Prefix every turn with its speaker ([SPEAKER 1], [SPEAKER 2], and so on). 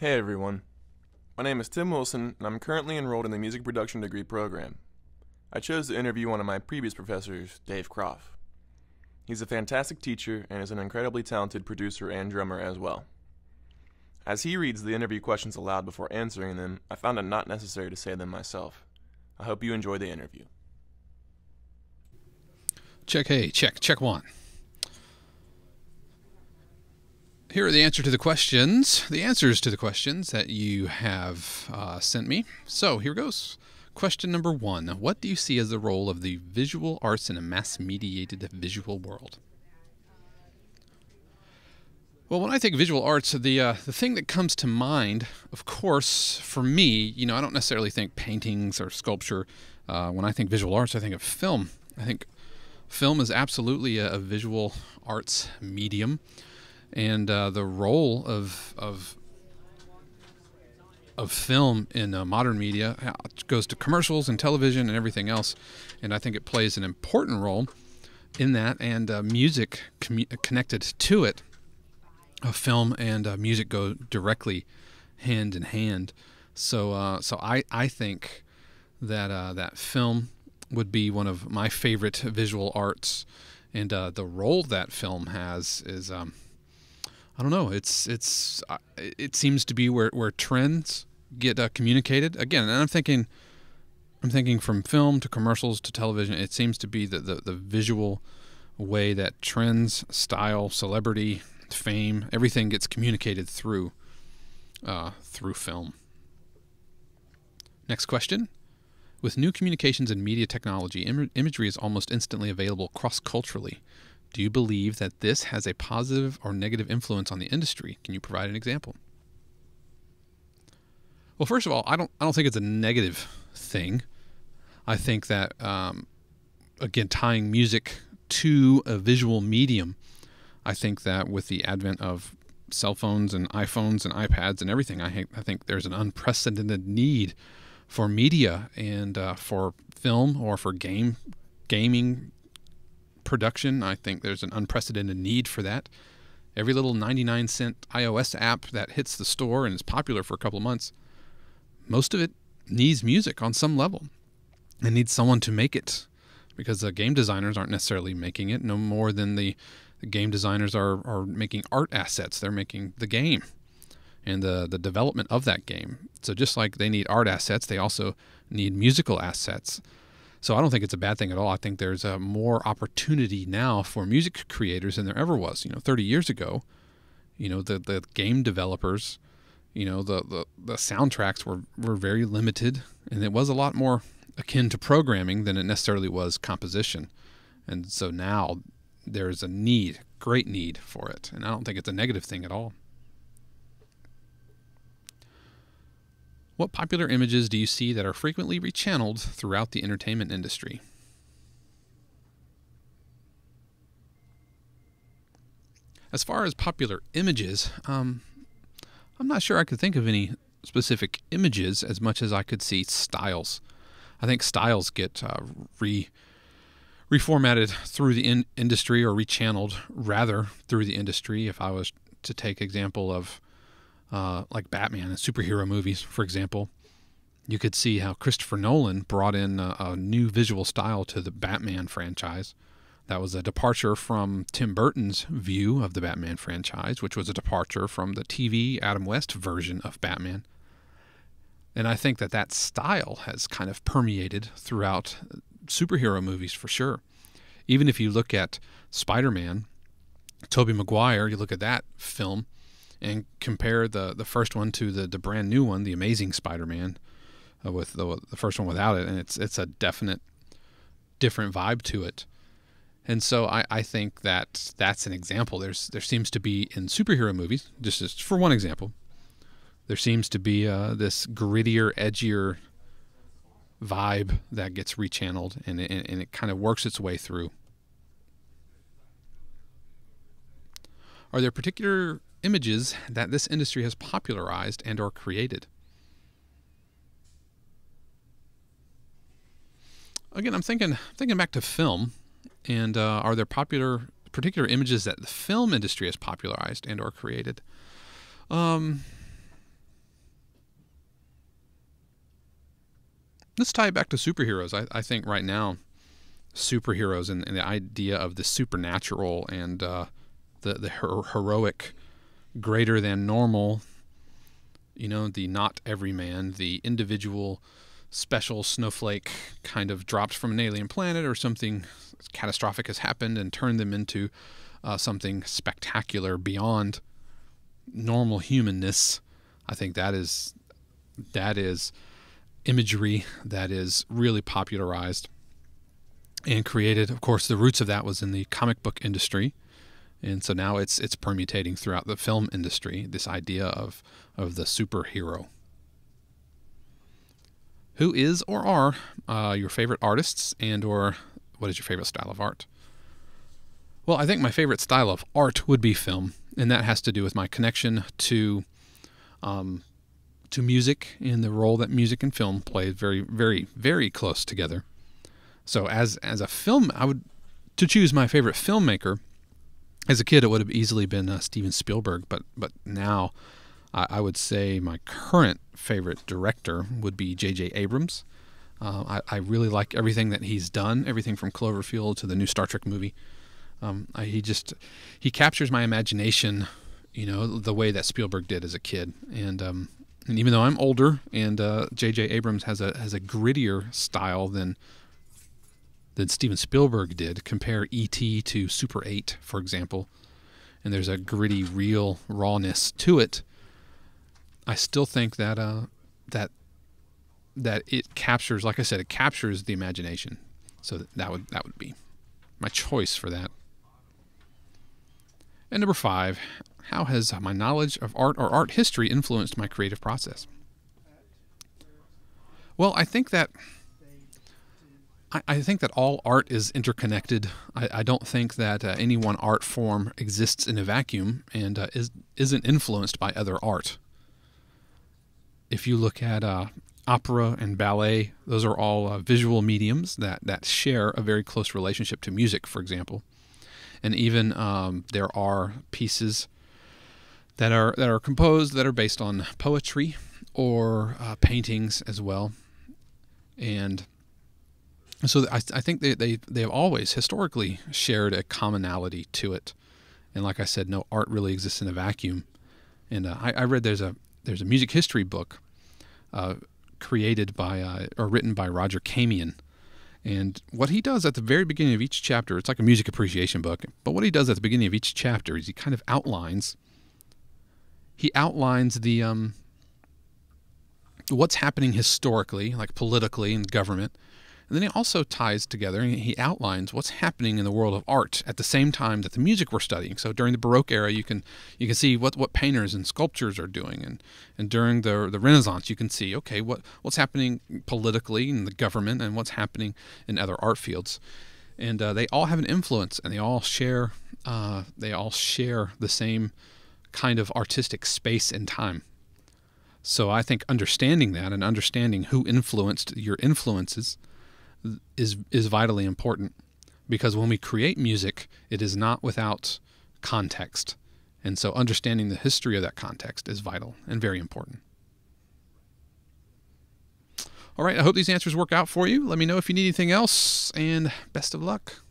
[SPEAKER 1] Hey everyone, my name is Tim Wilson and I'm currently enrolled in the music production degree program. I chose to interview one of my previous professors, Dave Kropf. He's a fantastic teacher and is an incredibly talented producer and drummer as well. As he reads the interview questions aloud before answering them, I found it not necessary to say them myself. I hope you enjoy the interview.
[SPEAKER 2] Check one. Here are the answers to the questions that you have sent me. So here goes. Question number 1. What do you see as the role of the visual arts in a mass-mediated visual world? Well, when I think visual arts, the thing that comes to mind, of course, for me, I don't necessarily think paintings or sculpture. When I think visual arts, I think of film. I think film is absolutely a visual arts medium. And the role of film in modern media goes to commercials and television and everything else, and I think it plays an important role in that. And music connected to it, film and music go directly hand in hand. So I think that that film would be one of my favorite visual arts, and the role that film has is. I don't know. It seems to be where trends get communicated. Again, and I'm thinking from film to commercials to television. It seems to be the visual way that trends, style, celebrity, fame, everything gets communicated through film. Next question. With new communications and media technology, imagery is almost instantly available cross-culturally. Do you believe that this has a positive or negative influence on the industry? Can you provide an example? Well, first of all, I don't think it's a negative thing. I think that again, tying music to a visual medium, I think that with the advent of cell phones and iPhones and iPads and everything, I think there's an unprecedented need for media and for film or for gaming production. I think there's an unprecedented need for that. Every little 99-cent iOS app that hits the store and is popular for a couple of months, most of it needs music on some level and needs someone to make it, because the game designers aren't necessarily making it no more than the game designers are making art assets. They're making the game and the development of that game. So just like they need art assets, they also need musical assets. So I don't think it's a bad thing at all. I think there's more opportunity now for music creators than there ever was. 30 years ago, the game developers, the soundtracks were very limited, and it was a lot more akin to programming than it necessarily was composition. And so now there's a great need for it, and I don't think it's a negative thing at all. What popular images do you see that are frequently rechanneled throughout the entertainment industry? As far as popular images, I'm not sure I could think of any specific images as much as I could see styles. I think styles get reformatted through the industry, or rechanneled rather through the industry. If I was to take example of like Batman and superhero movies, for example, you could see how Christopher Nolan brought in a new visual style to the Batman franchise. That was a departure from Tim Burton's view of the Batman franchise, which was a departure from the TV Adam West version of Batman. And I think that style has kind of permeated throughout superhero movies for sure. Even if you look at Spider-Man, Tobey Maguire, you look at that film, and compare the first one to the brand new one, The Amazing Spider-Man, with the first one without it, and it's a definite different vibe to it. And so I think that's an example. There seems to be in superhero movies, just for one example, there seems to be this grittier, edgier vibe that gets rechanneled, and it kind of works its way through. Are there particular images that this industry has popularized and or created? Again, I'm thinking back to film, and are there particular images that the film industry has popularized and or created? let's tie it back to superheroes. I think right now, superheroes and the idea of the supernatural and the heroic, greater than normal, the not everyman, the individual special snowflake kind of dropped from an alien planet, or something catastrophic has happened and turned them into something spectacular beyond normal humanness. I think that is imagery that is really popularized and created. Of course, the roots of that was in the comic book industry, and so now it's permutating throughout the film industry, this idea of the superhero. Who is or are your favorite artists, and or what is your favorite style of art? Well, I think my favorite style of art would be film, and that has to do with my connection to music and the role that music and film play very, very, very close together. So as a film, to choose my favorite filmmaker, as a kid it would have easily been Steven Spielberg, but now I would say my current favorite director would be J.J. Abrams. I really like everything that he's done, everything from Cloverfield to the new Star Trek movie. He captures my imagination, the way that Spielberg did as a kid. And even though I'm older, and J.J. Abrams has a grittier style than Steven Spielberg did. Compare E.T. to Super 8, for example, and there's a gritty, real rawness to it. I still think that it captures, like I said, it captures the imagination. So that would be my choice for that. And number 5, how has my knowledge of art or art history influenced my creative process? Well, I think that all art is interconnected. I don't think that any one art form exists in a vacuum and isn't influenced by other art. If you look at opera and ballet, those are all visual mediums that share a very close relationship to music, for example. And even there are pieces that are composed that are based on poetry or paintings as well. And so I think they have always historically shared a commonality to it. And like I said, no art really exists in a vacuum. And I read there's a music history book created by or written by Roger Kamian. And what he does at the very beginning of each chapter, it's like a music appreciation book, but what he does at the beginning of each chapter is he kind of outlines the what's happening historically, like politically and government. And then he also ties together and he outlines what's happening in the world of art at the same time that the music we're studying. So during the Baroque era, you can see what painters and sculptors are doing, and during the Renaissance, you can see what's happening politically in the government and what's happening in other art fields, and they all have an influence, and they all share the same kind of artistic space and time. So I think understanding that and understanding who influenced your influences is vitally important, because when we create music, it is not without context, and so understanding the history of that context is vital and very important. All right, I hope these answers work out for you. Let me know if you need anything else, and best of luck.